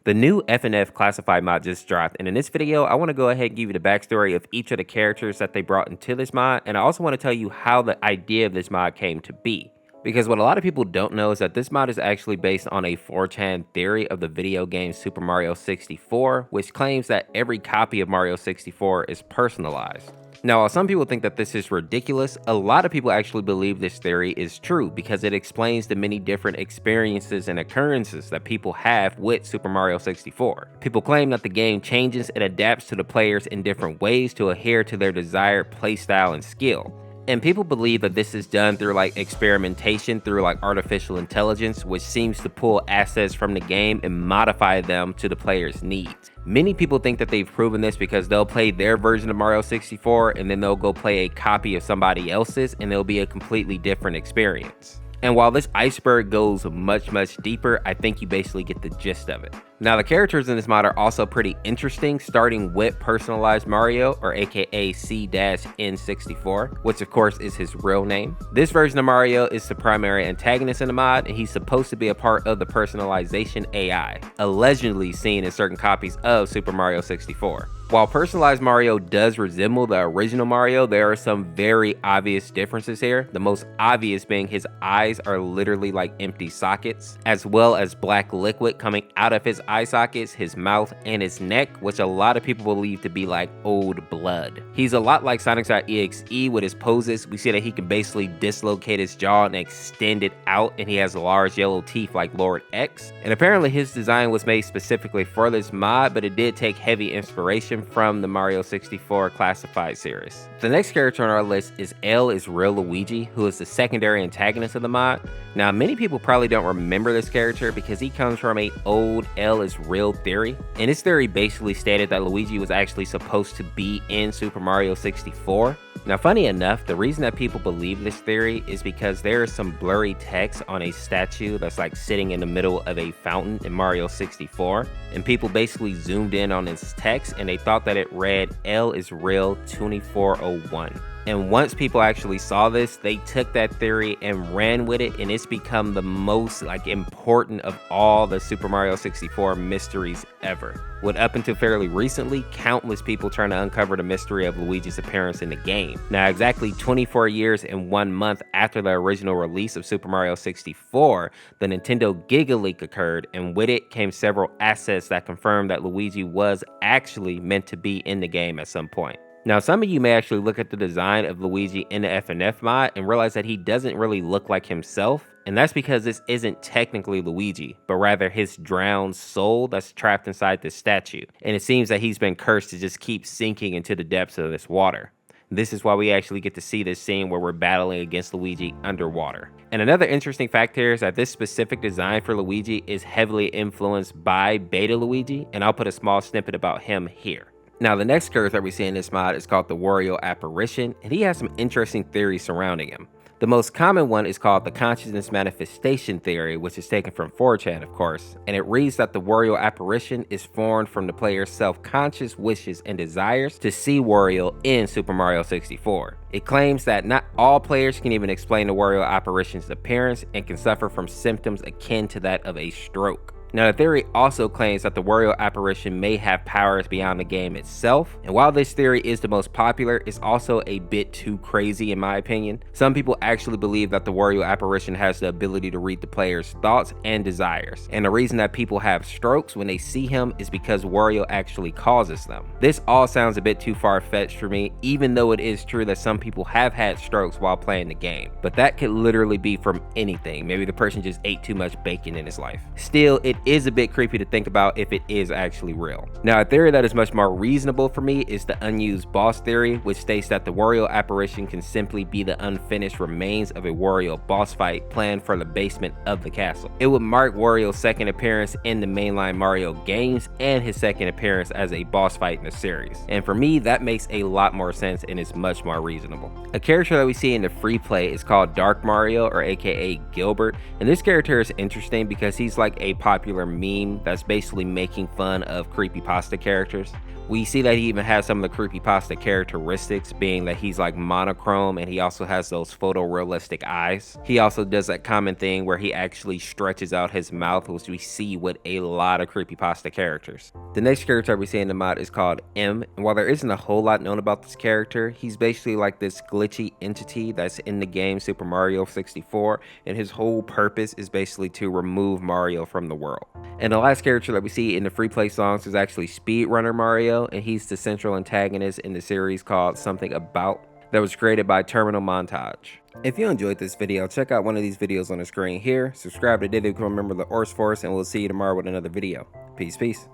The new FNF classified mod just dropped, and in this video, I want to go ahead and give you the backstory of each of the characters that they brought into this mod, and I also want to tell you how the idea of this mod came to be. Because what a lot of people don't know is that this mod is actually based on a 4chan theory of the video game Super Mario 64, which claims that every copy of Mario 64 is personalized. Now, while some people think that this is ridiculous, a lot of people actually believe this theory is true because it explains the many different experiences and occurrences that people have with Super Mario 64. People claim that the game changes and adapts to the players in different ways to adhere to their desired playstyle and skill. And people believe that this is done through like experimentation through like artificial intelligence, which seems to pull assets from the game and modify them to the player's needs. Many people think that they've proven this because they'll play their version of Mario 64 and then they'll go play a copy of somebody else's and it'll be a completely different experience. And while this iceberg goes much deeper, I think you basically get the gist of it. Now, the characters in this mod are also pretty interesting, starting with Personalized Mario, or aka C-N64, which of course is his real name. This version of Mario is the primary antagonist in the mod, and he's supposed to be a part of the personalization AI, allegedly seen in certain copies of Super Mario 64. While Personalized Mario does resemble the original Mario, there are some very obvious differences here. The most obvious being his eyes are literally like empty sockets, as well as black liquid coming out of his eye sockets, his mouth, and his neck, which a lot of people believe to be like old blood. He's a lot like Sonic.exe with his poses. We see that he can basically dislocate his jaw and extend it out, and he has large yellow teeth like Lord X. And apparently his design was made specifically for this mod, but it did take heavy inspiration from the Mario 64 classified series. The next character on our list is L is Real Luigi, who is the secondary antagonist of the mod. Now, many people probably don't remember this character because he comes from a old L is Real theory. And this theory basically stated that Luigi was actually supposed to be in Super Mario 64. Now, funny enough, the reason that people believe this theory is because there is some blurry text on a statue that's like sitting in the middle of a fountain in Mario 64. And people basically zoomed in on this text and they thought that it read L is Real 2401. And once people actually saw this, they took that theory and ran with it, and it's become the most like important of all the Super Mario 64 mysteries ever. With up until fairly recently, countless people trying to uncover the mystery of Luigi's appearance in the game. Now, exactly 24 years and 1 month after the original release of Super Mario 64, the Nintendo Giga Leak occurred, and with it came several assets that confirmed that Luigi was actually meant to be in the game at some point. Now, some of you may actually look at the design of Luigi in the FNF mod and realize that he doesn't really look like himself, and that's because this isn't technically Luigi, but rather his drowned soul that's trapped inside this statue, and it seems that he's been cursed to just keep sinking into the depths of this water. This is why we actually get to see this scene where we're battling against Luigi underwater. And another interesting fact here is that this specific design for Luigi is heavily influenced by Beta Luigi, and I'll put a small snippet about him here. Now, the next character that we see in this mod is called the Wario Apparition, and he has some interesting theories surrounding him. The most common one is called the Consciousness Manifestation Theory, which is taken from 4chan, of course, and it reads that the Wario Apparition is formed from the player's self-conscious wishes and desires to see Wario in Super Mario 64. It claims that not all players can even explain the Wario Apparition's appearance and can suffer from symptoms akin to that of a stroke. Now, the theory also claims that the Wario Apparition may have powers beyond the game itself, and while this theory is the most popular, it's also a bit too crazy in my opinion. Some people actually believe that the Wario Apparition has the ability to read the player's thoughts and desires, and the reason that people have strokes when they see him is because Wario actually causes them. This all sounds a bit too far-fetched for me, even though it is true that some people have had strokes while playing the game, but that could literally be from anything. Maybe the person just ate too much bacon in his life. Still, it is a bit creepy to think about if it is actually real. Now, a theory that is much more reasonable for me is the unused boss theory, which states that the Wario Apparition can simply be the unfinished remains of a Wario boss fight planned for the basement of the castle. It would mark Wario's second appearance in the mainline Mario games and his second appearance as a boss fight in the series. And for me, that makes a lot more sense and is much more reasonable. A character that we see in the free play is called Dark Mario, or aka Gilbert, and this character is interesting because he's like a popular popular meme that's basically making fun of creepypasta characters. We see that he even has some of the creepypasta characteristics, being that he's like monochrome and he also has those photorealistic eyes. He also does that common thing where he actually stretches out his mouth, which we see with a lot of creepypasta characters. The next character we see in the mod is called M, and while there isn't a whole lot known about this character, he's basically like this glitchy entity that's in the game Super Mario 64, and his whole purpose is basically to remove Mario from the world. And the last character that we see in the free play songs is actually Speedrunner Mario, and he's the central antagonist in the series called Something About that was created by TerminalMontage. If you enjoyed this video, check out one of these videos on the screen here, subscribe to Diddy to become a member of the Ors Force, and we'll see you tomorrow with another video. Peace, peace.